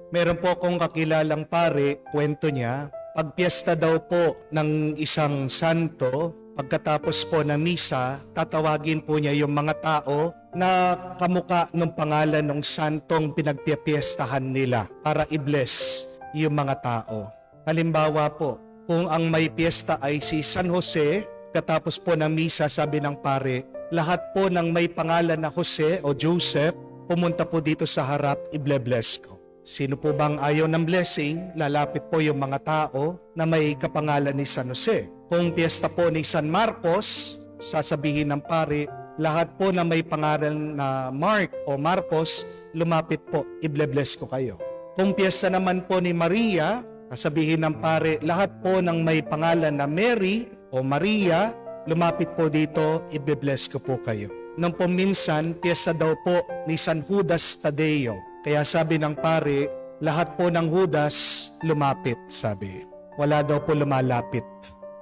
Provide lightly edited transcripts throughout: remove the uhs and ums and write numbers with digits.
Meron po akong kakilalang pare, kwento niya, pag piyesta daw po ng isang santo, pagkatapos po na misa, tatawagin po niya yung mga tao na kamuka ng pangalan ng santong pinagpipiestahan nila para i-bless yung mga tao. Halimbawa po, kung ang may piyesta ay si San Jose, katapos po ng misa, sabi ng pare, lahat po ng may pangalan na Jose o Joseph, pumunta po dito sa harap, i-bless ko. Sino po bang ayaw ng blessing? Lalapit po yung mga tao na may kapangalan ni San Jose. Kung piyesta po ni San Marcos, sasabihin ng pare, lahat po na may pangalan na Mark o Marcos, lumapit po, i-bless ko kayo. Kung piyesta naman po ni Maria, sasabihin ng pare, lahat po ng may pangalan na Mary o Maria, lumapit po dito, i-bless ko po kayo. Nung po minsan, piyesta daw po ni San Judas Tadeo. Kaya sabi ng pare, lahat po ng Judas lumapit, sabi. Wala daw po lumalapit.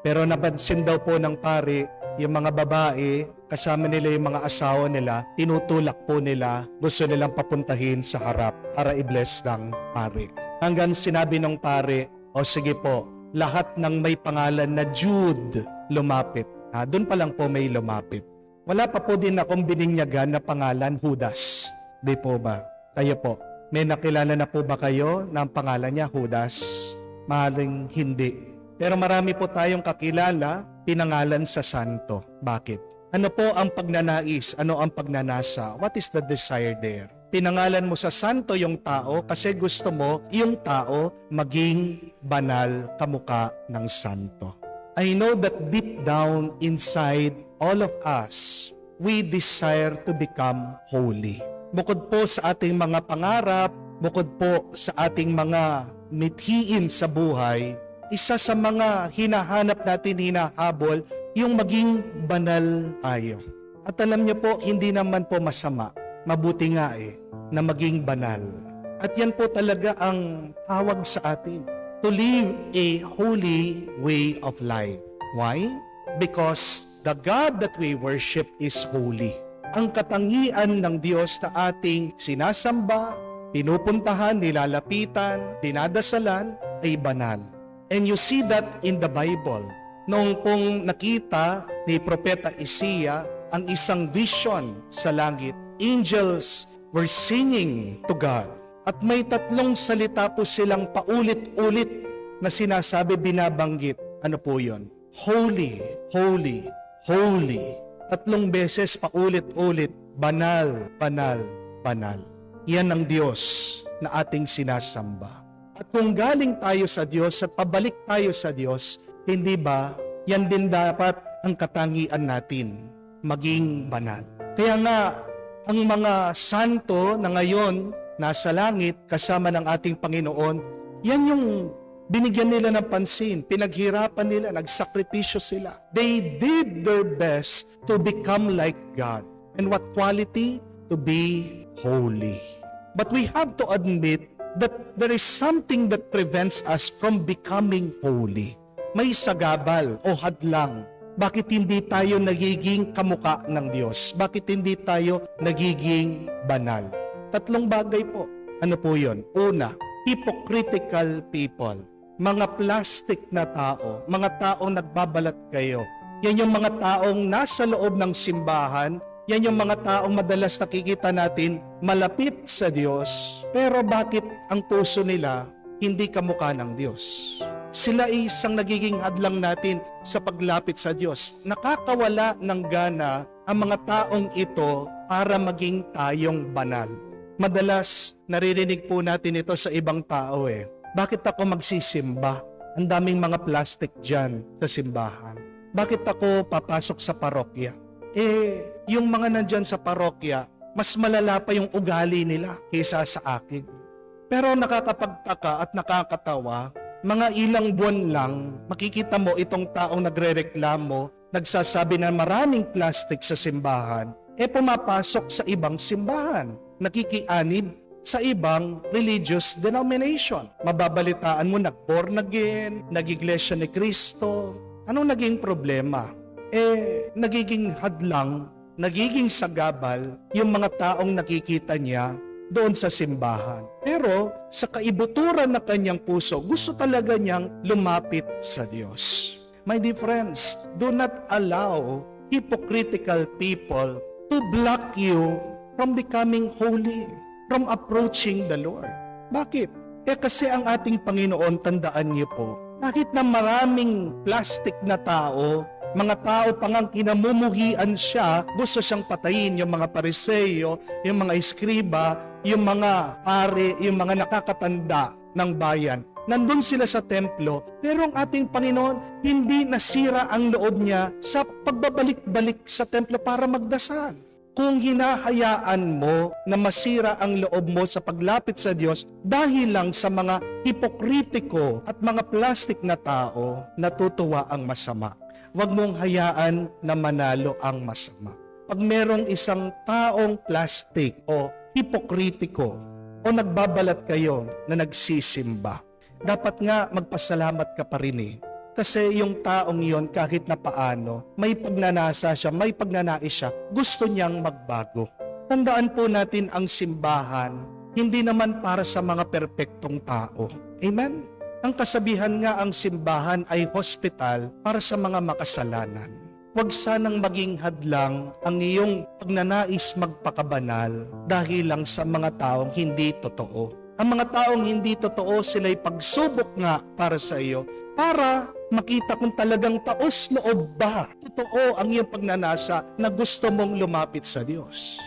Pero napansin daw po ng pare, yung mga babae, kasama nila yung mga asawa nila, tinutulak po nila, gusto nilang papuntahin sa harap para i-bless ng pare. Hanggang sinabi ng pare, o sige po, lahat ng may pangalan na Jude lumapit. Doon pa lang po may lumapit. Wala pa po din akong bininyagan na pangalan Judas. Di po ba? Kayo po, may nakilala na po ba kayo na ang pangalan niya Judas? Maaaring hindi. Pero marami po tayong kakilala, pinangalan sa santo. Bakit? Ano po ang pagnanais? Ano ang pagnanasa? What is the desire there? Pinangalan mo sa santo yung tao kasi gusto mo yung tao maging banal kamuka ng santo. I know that deep down inside all of us, we desire to become holy. Bukod po sa ating mga pangarap, bukod po sa ating mga mithiin sa buhay, isa sa mga hinahanap natin, hinahabol, yung maging banal tayo. At alam niyo po, hindi naman po masama. Mabuti nga na maging banal. At yan po talaga ang tawag sa atin. To live a holy way of life. Why? Because the God that we worship is holy. Ang katangian ng Diyos na ating sinasamba, pinupuntahan, nilalapitan, dinadasalan, ay banal. And you see that in the Bible. Noong pong nakita ni Propeta Isaiah ang isang vision sa langit, angels were singing to God. At may tatlong salita po silang paulit-ulit na sinasabi, binabanggit. Ano po yun? Holy, holy, holy. Tatlong beses paulit-ulit, banal, banal, banal. Yan ang Diyos na ating sinasamba. At kung galing tayo sa Diyos at pabalik tayo sa Diyos, hindi ba, yan din dapat ang katangian natin, maging banal. Kaya nga, ang mga santo na ngayon nasa langit kasama ng ating Panginoon, yan yung binigyan nila ng pansin, pinaghirapan nila, nagsakripisyo sila. They did their best to become like God. And what quality? To be holy. But we have to admit that there is something that prevents us from becoming holy. May sagabal o hadlang. Bakit hindi tayo nagiging kamuka ng Diyos? Bakit hindi tayo nagiging banal? Tatlong bagay po. Ano po yun? Una, hypocritical people. Mga plastic na tao, mga taong nagbabalat kayo. Yan yung mga taong nasa loob ng simbahan, yan yung mga taong madalas nakikita natin malapit sa Diyos, pero bakit ang puso nila hindi kamukha ng Diyos? Sila ay isang nagiging hadlang natin sa paglapit sa Diyos. Nakakawala ng gana ang mga taong ito para maging tayong banal. Madalas, naririnig po natin ito sa ibang tao Bakit ako magsisimba? Ang daming mga plastic dyan sa simbahan. Bakit ako papasok sa parokya? Yung mga nandyan sa parokya, mas malala pa yung ugali nila kaysa sa akin. Pero nakakapagtaka at nakakatawa, mga ilang buwan lang, makikita mo itong taong nagrereklamo, nagsasabi na maraming plastic sa simbahan, pumapasok sa ibang simbahan, nakikianib sa ibang religious denomination. Mababalitaan mo, nag-born again, nag-iglesia ni Kristo. Anong naging problema? Nagiging hadlang, nagiging sagabal yung mga taong nakikita niya doon sa simbahan. Pero sa kaibuturan ng kanyang puso, gusto talaga niyang lumapit sa Diyos. My dear friends, do not allow hypocritical people to block you from becoming holy, from approaching the Lord. Bakit? Kasi ang ating Panginoon, tandaan niyo po, kahit na maraming plastic na tao, mga tao pangang kinamumuhian siya, gusto siyang patayin, yung mga Pariseo, yung mga eskriba, yung mga pare, yung mga nakakatanda ng bayan. Nandun sila sa templo, pero ang ating Panginoon, hindi nasira ang loob niya sa pagbabalik-balik sa templo para magdasal. Kung hinahayaan mo na masira ang loob mo sa paglapit sa Diyos dahil lang sa mga hipokritiko at mga plastic na tao, natutuwa ang masama. Huwag mong hayaan na manalo ang masama. Pag merong isang taong plastic o hipokritiko o nagbabalat kayo na nagsisimba, dapat nga magpasalamat ka pa rin eh. Kasi yung taong yon kahit na paano, may pagnanasa siya, may pagnanais siya, gusto niyang magbago. Tandaan po natin ang simbahan, hindi naman para sa mga perpektong tao. Amen? Ang kasabihan nga ang simbahan ay hospital para sa mga makasalanan. Huwag sanang maging hadlang ang iyong pagnanais magpakabanal dahil lang sa mga taong hindi totoo. Ang mga taong hindi totoo, sila'y pagsubok nga para sa iyo para makita kung talagang taos-loob ba totoo ang iyong pagnanasa na gusto mong lumapit sa Diyos.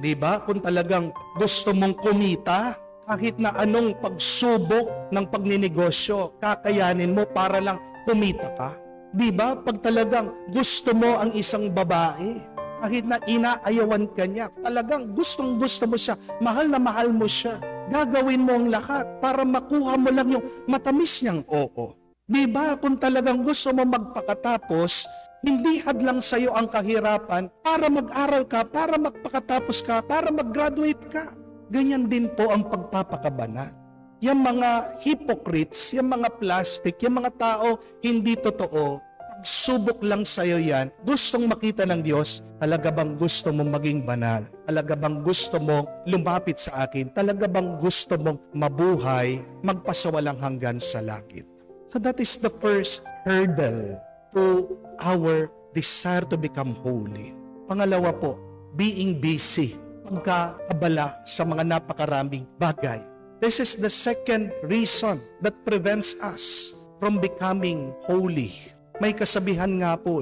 Diba? Kung talagang gusto mong kumita, kahit na anong pagsubok ng pagninegosyo, kakayanin mo para lang kumita ka. Diba? Pag talagang gusto mo ang isang babae, kahit na inaayawan ka niya, talagang gustong-gusto mo siya, mahal na mahal mo siya, gagawin mo ang lahat para makuha mo lang yung matamis niyang oo. Diba? Kung talagang gusto mo magpakatapos, hindi hadlang sa'yo ang kahirapan para mag-aral ka, para magpakatapos ka, para mag-graduate ka. Ganyan din po ang pagpapakabana. Yung mga hypocrites, yung mga plastic, yung mga tao hindi totoo, pagsubok lang sa'yo yan, gustong makita ng Diyos, talaga bang gusto mong maging banal? Talaga bang gusto mong lumapit sa akin? Talaga bang gusto mong mabuhay, magpasawalang hanggan sa langit? So that is the first hurdle to our desire to become holy. Pangalawa po, being busy. Pagkaabala sa mga napakaraming bagay. This is the second reason that prevents us from becoming holy. May kasabihan nga po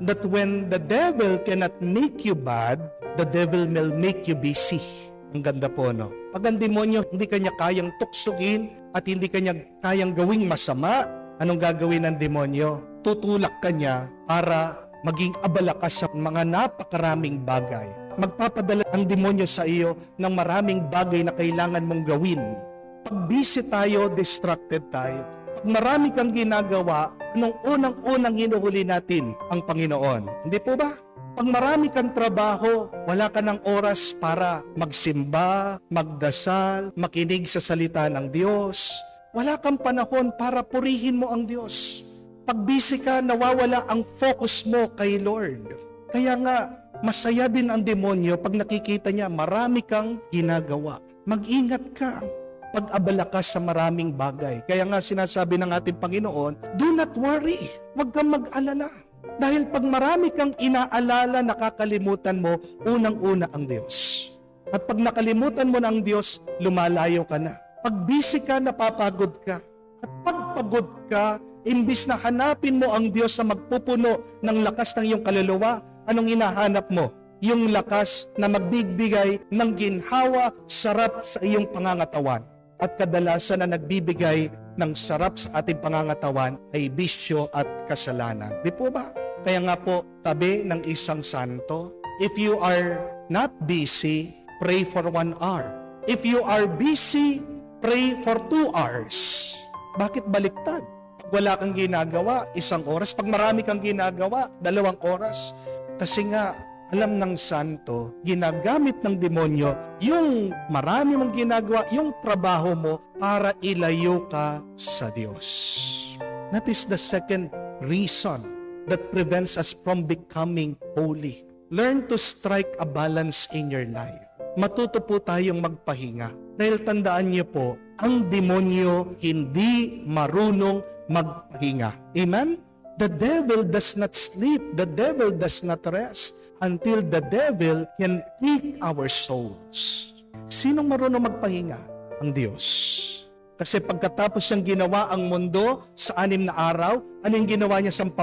that when the devil cannot make you bad, the devil will make you busy. Ang ganda po, no? Pag ang demonyo hindi kanya kayang tuksugin at hindi kanya kayang gawing masama, anong gagawin ng demonyo? Tutulak kanya para maging abala ka sa mga napakaraming bagay. Magpapadala ang demonyo sa iyo ng maraming bagay na kailangan mong gawin. Pag busy tayo, distracted tayo. Pag marami kang ginagawa, anong unang-unang hinuhuli natin? Ang Panginoon. Hindi po ba? Pag marami kang trabaho, wala ka ng oras para magsimba, magdasal, makinig sa salita ng Diyos. Wala kang panahon para purihin mo ang Diyos. Pag busy ka, nawawala ang focus mo kay Lord. Kaya nga, masaya din ang demonyo pag nakikita niya marami kang ginagawa. Mag-ingat ka. Pag-abala ka sa maraming bagay. Kaya nga sinasabi ng ating Panginoon, do not worry. Huwag kang mag-alala. Dahil pag marami kang inaalala, nakakalimutan mo, unang-una ang Diyos. At pag nakalimutan mo na ang Diyos, lumalayo ka na. Pag busy ka, napapagod ka. At pag pagod ka, imbis na hanapin mo ang Diyos na magpupuno ng lakas ng iyong kaluluwa, anong hinahanap mo? Yung lakas na magbibigay ng ginhawa, sarap sa iyong pangangatawan. At kadalasan na nagbibigay ng sarap sa ating pangangatawan ay bisyo at kasalanan. Di po ba? Kaya nga po, tabi ng isang santo, if you are not busy, pray for 1 hour. If you are busy, pray for 2 hours. Bakit baliktad? Pag wala kang ginagawa, 1 oras. Pag marami kang ginagawa, 2 oras. Kasi nga, alam ng santo, ginagamit ng demonyo yung marami mong ginagawa, yung trabaho mo para ilayo ka sa Diyos. That is the second reason that prevents us from becoming holy. Learn to strike a balance in your life. matuto po tayong magpahinga. Dahil tandaan niyo po, ang demonyo hindi marunong magpahinga. Amen? The devil does not sleep. The devil does not rest until the devil can take our souls. Sinong marunong magpahinga? Ang Diyos. Kasi pagkatapos siyang ginawa ang mundo sa 6 na araw, anong ginawa niya sa 7?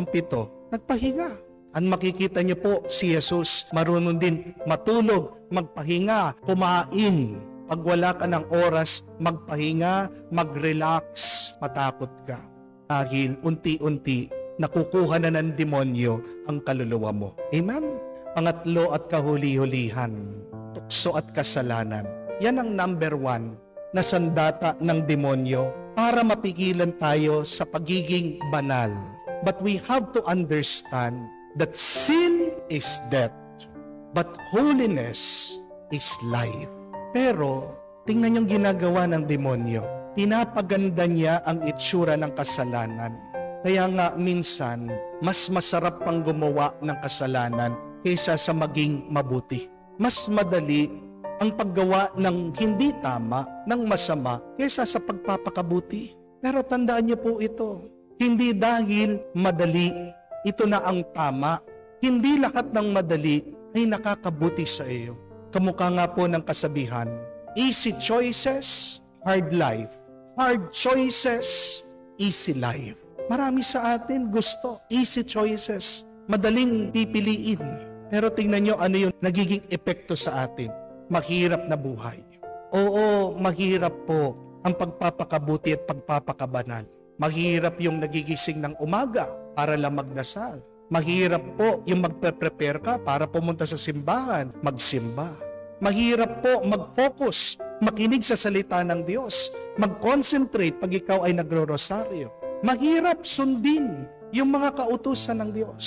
Nagpahinga. Ang makikita niyo po, si Jesus marunong din matulog, magpahinga, kumain. Pag wala ka ng oras, magpahinga, mag-relax, matakot ka. Dahil unti-unti, nakukuha na ng demonyo ang kaluluwa mo. Amen? Pangatlo at kahuli-hulihan, tukso at kasalanan. Yan ang number 1 na sandata ng demonyo para mapigilan tayo sa pagiging banal. But we have to understand that sin is death, but holiness is life. Pero, tingnan yung ginagawa ng demonyo. Pinapaganda niya ang itsura ng kasalanan. Kaya nga minsan, mas masarap pang gumawa ng kasalanan kaysa sa maging mabuti. Mas madali ang paggawa ng hindi tama, ng masama, kaysa sa pagpapakabuti. Pero tandaan niyo po ito, hindi dahil madali, ito na ang tama. Hindi lahat ng madali ay nakakabuti sa iyo. Kamukha nga po ng kasabihan, easy choices, hard life. Hard choices, easy life. Marami sa atin gusto easy choices, madaling pipiliin. Pero tingnan nyo ano yung nagiging epekto sa atin. Mahirap na buhay. Oo, mahirap po ang pagpapakabuti at pagpapakabanal. Mahirap yung nagigising ng umaga para lang magdasal. Mahirap po yung magpe-prepare ka para pumunta sa simbahan, magsimba. Mahirap po mag-focus, makinig sa salita ng Diyos, mag-concentrate pag ikaw ay nagro-rosaryo. Mahirap sundin yung mga kautusan ng Diyos.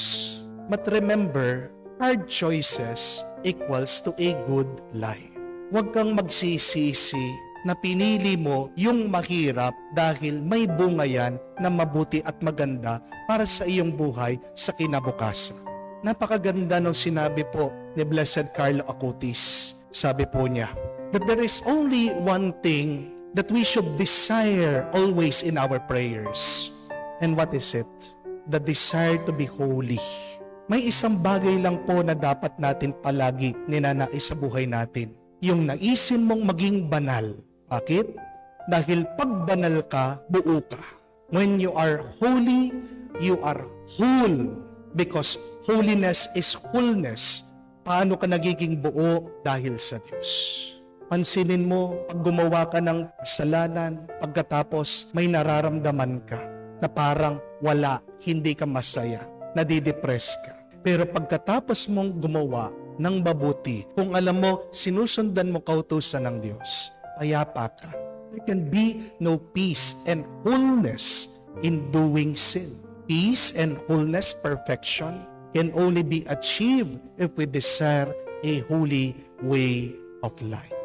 But remember, hard choices equals to a good life. Huwag kang magsisisi na pinili mo yung mahirap dahil may bunga yan na mabuti at maganda para sa iyong buhay sa kinabukasan. Napakaganda nung sinabi po ni Blessed Carlo Acutis. Sabi po niya, that there is only one thing that we should desire always in our prayers. And what is it? The desire to be holy. May isang bagay lang po na dapat natin palagi ninanais sa buhay natin. Yung naisin mong maging banal. Bakit? Dahil pag banal ka, buo ka. When you are holy, you are whole. Because holiness is wholeness. Paano ka nagiging buo? Dahil sa Diyos. Pansinin mo, pag gumawa ka ng kasalanan, pagkatapos may nararamdaman ka na parang wala, hindi ka masaya, nadidepress ka. Pero pagkatapos mong gumawa ng mabuti, kung alam mo, sinusundan mo kautusan ng Diyos, payapa ka. There can be no peace and wholeness in doing sin. Peace and wholeness, perfection, can only be achieved if we desire a holy way of life.